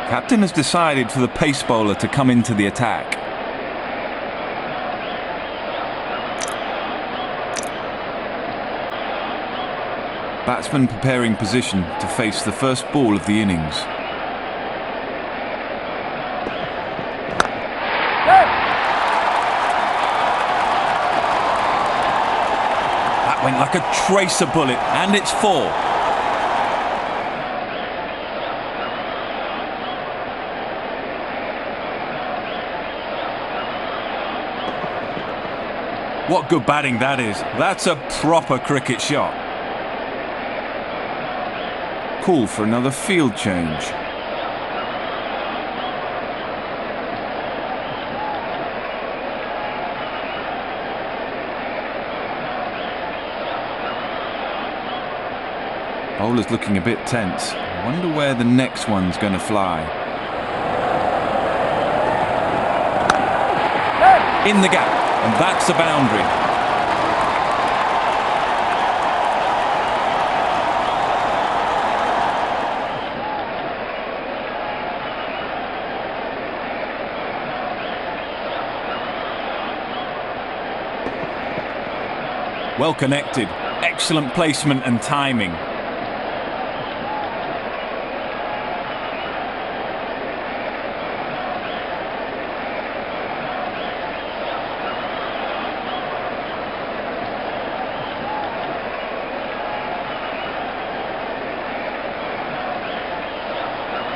Captain has decided for the pace bowler to come into the attack. Batsman preparing position to face the first ball of the innings. That went like a tracer bullet, and it's 4. What good batting that is. That's a proper cricket shot. Call for another field change. Bowler's looking a bit tense. I wonder where the next one's going to fly. In the gap, and that's a boundary. Well connected, excellent placement and timing.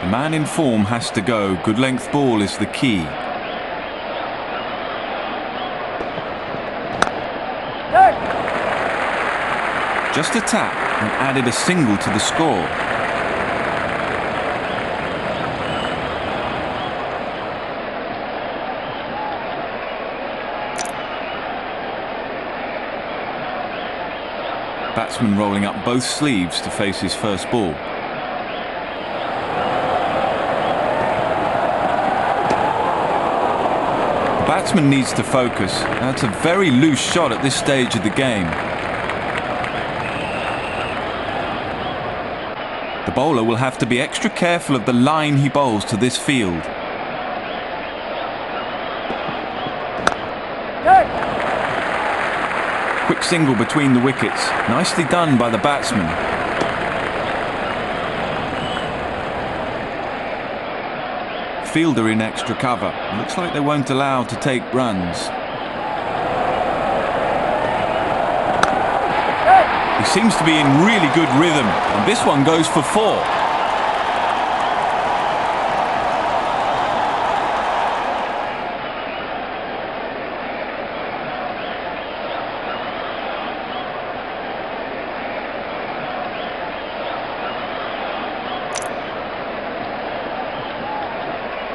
The man in form has to go. Good length ball is the key. Just a tap and added a single to the score. Batsman rolling up both sleeves to face his first ball. The batsman needs to focus. That's a very loose shot at this stage of the game. The bowler will have to be extra careful of the line he bowls to this field. Quick single between the wickets. Nicely done by the batsman. Fielder in extra cover. Looks like they won't allow to take runs. He seems to be in really good rhythm, and this one goes for 4.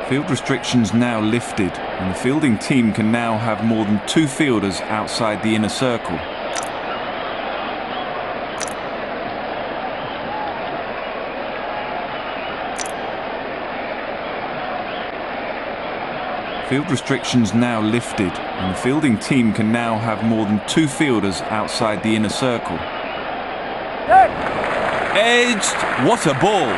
Field restrictions now lifted, and the fielding team can now have more than 2 fielders outside the inner circle. Field restrictions now lifted, and the fielding team can now have more than 2 fielders outside the inner circle. Edged! What a ball!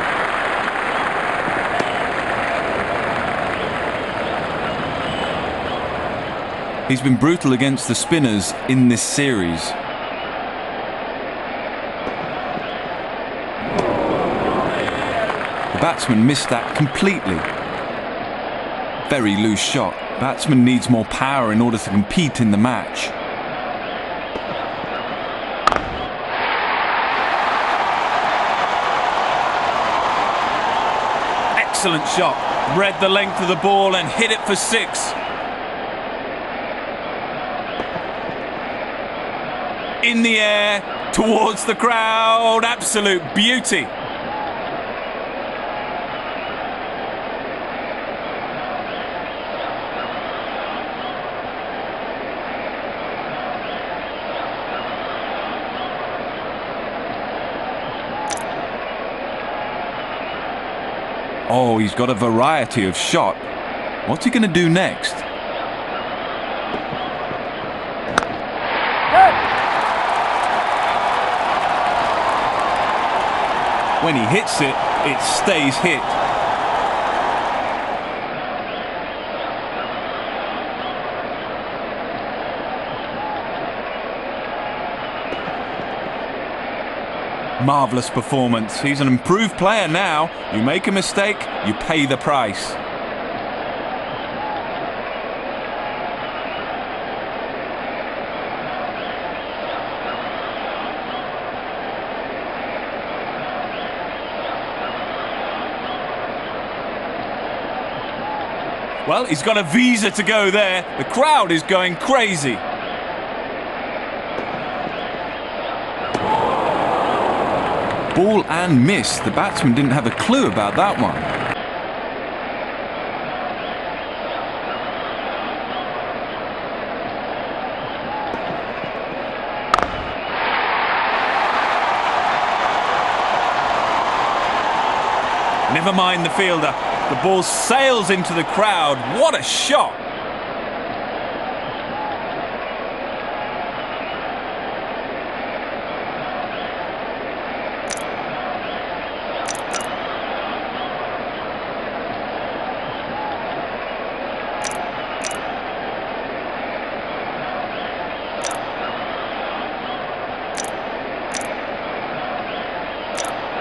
He's been brutal against the spinners in this series. The batsman missed that completely. Very loose shot. Batsman needs more power in order to compete in the match. Excellent shot. Read the length of the ball and hit it for 6. In the air, towards the crowd. Absolute beauty. Oh, he's got a variety of shot. What's he going to do next? When he hits it, it stays hit. Marvellous performance. He's an improved player now. You make a mistake, you pay the price. Well, he's got a visa to go there. The crowd is going crazy. Ball and miss. The batsman didn't have a clue about that one. Never mind the fielder. The ball sails into the crowd. What a shot!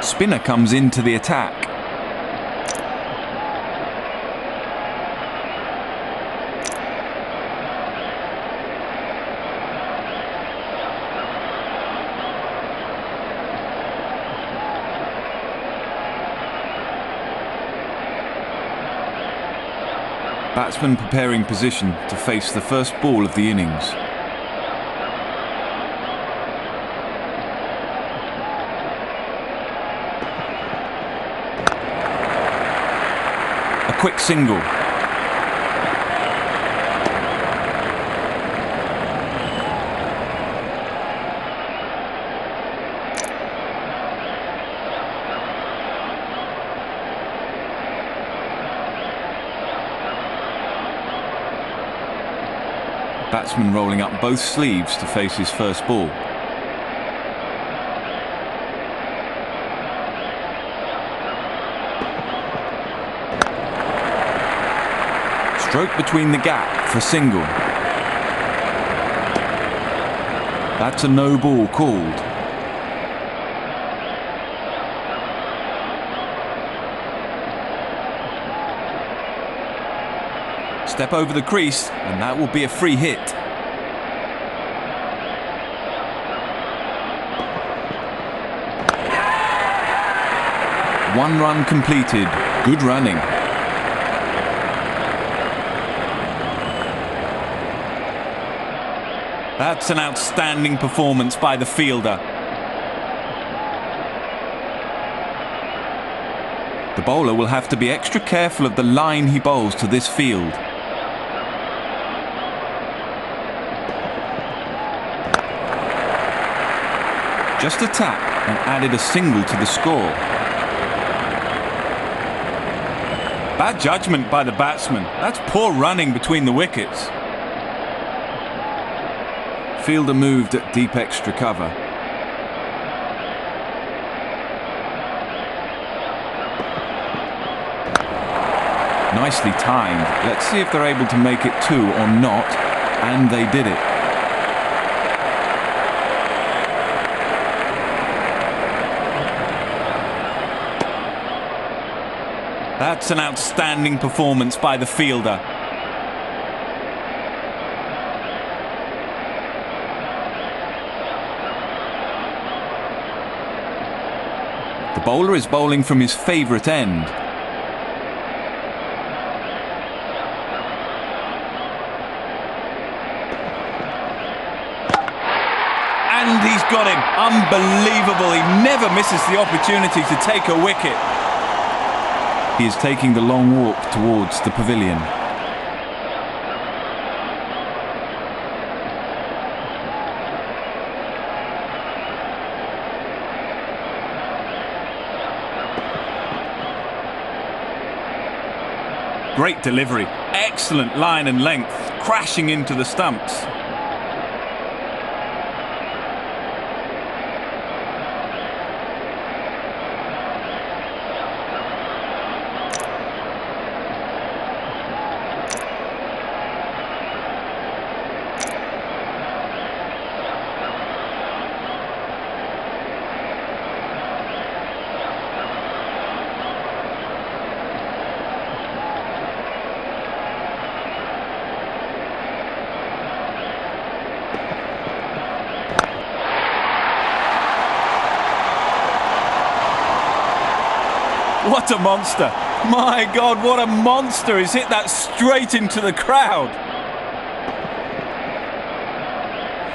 Spinner comes into the attack. Batsman preparing position to face the first ball of the innings. A quick single. Batsman rolling up both sleeves to face his first ball. Stroke between the gap for single. That's a no ball called. Step over the crease, and that will be a free hit. One run completed. Good running. That's an outstanding performance by the fielder. The bowler will have to be extra careful of the line he bowls to this field. Just a tap and added a single to the score. Bad judgment by the batsman. That's poor running between the wickets. Fielder moved at deep extra cover. Nicely timed. Let's see if they're able to make it two or not. And they did it. That's an outstanding performance by the fielder. The bowler is bowling from his favourite end. And he's got him. Unbelievable. He never misses the opportunity to take a wicket. He is taking the long walk towards the pavilion. Great delivery, excellent line and length, crashing into the stumps. What a monster. My God, what a monster. He's hit that straight into the crowd.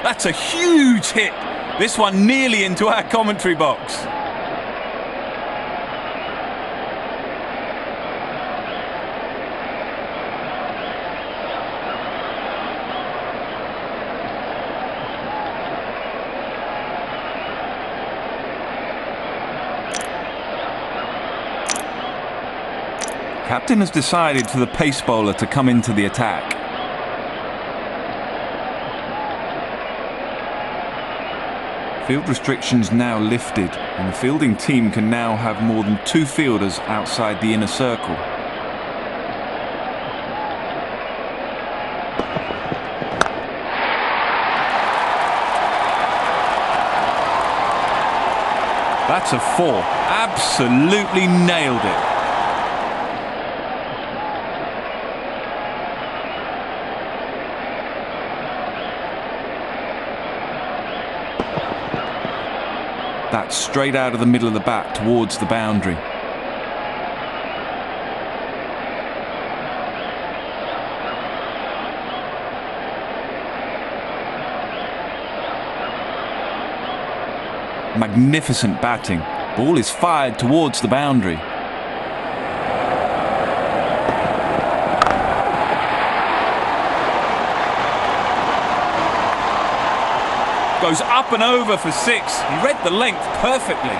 That's a huge hit. This one nearly into our commentary box. Captain has decided for the pace bowler to come into the attack. Field restrictions now lifted, and the fielding team can now have more than 2 fielders outside the inner circle. That's a 4. Absolutely nailed it. That's straight out of the middle of the bat towards the boundary. Magnificent batting. Ball is fired towards the boundary. Goes up and over for 6. He read the length perfectly.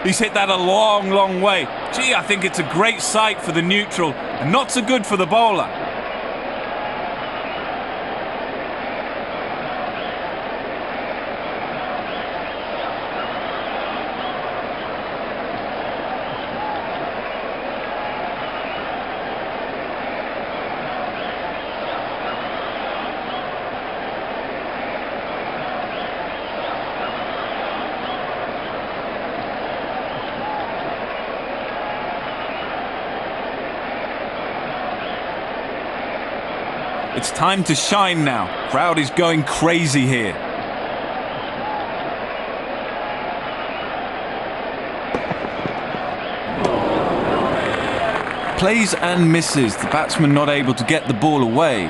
He's hit that a long, long way. Gee, I think it's a great sight for the neutral and not so good for the bowler. It's time to shine now. Crowd is going crazy here. Plays and misses. The batsman not able to get the ball away.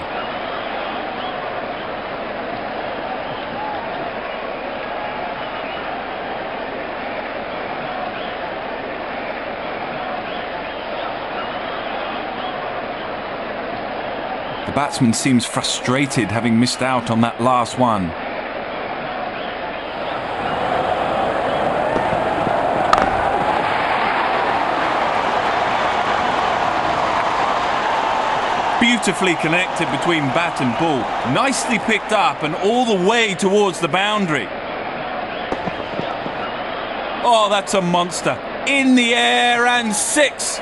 The batsman seems frustrated having missed out on that last one. Beautifully connected between bat and ball. Nicely picked up and all the way towards the boundary. Oh, that's a monster. In the air and 6.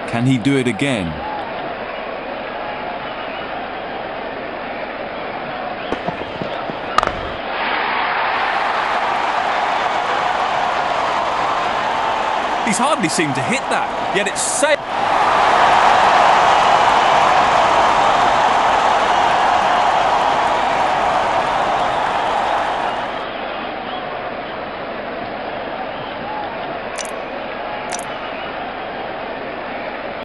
Can he do it again? He's hardly seemed to hit that, yet it's safe.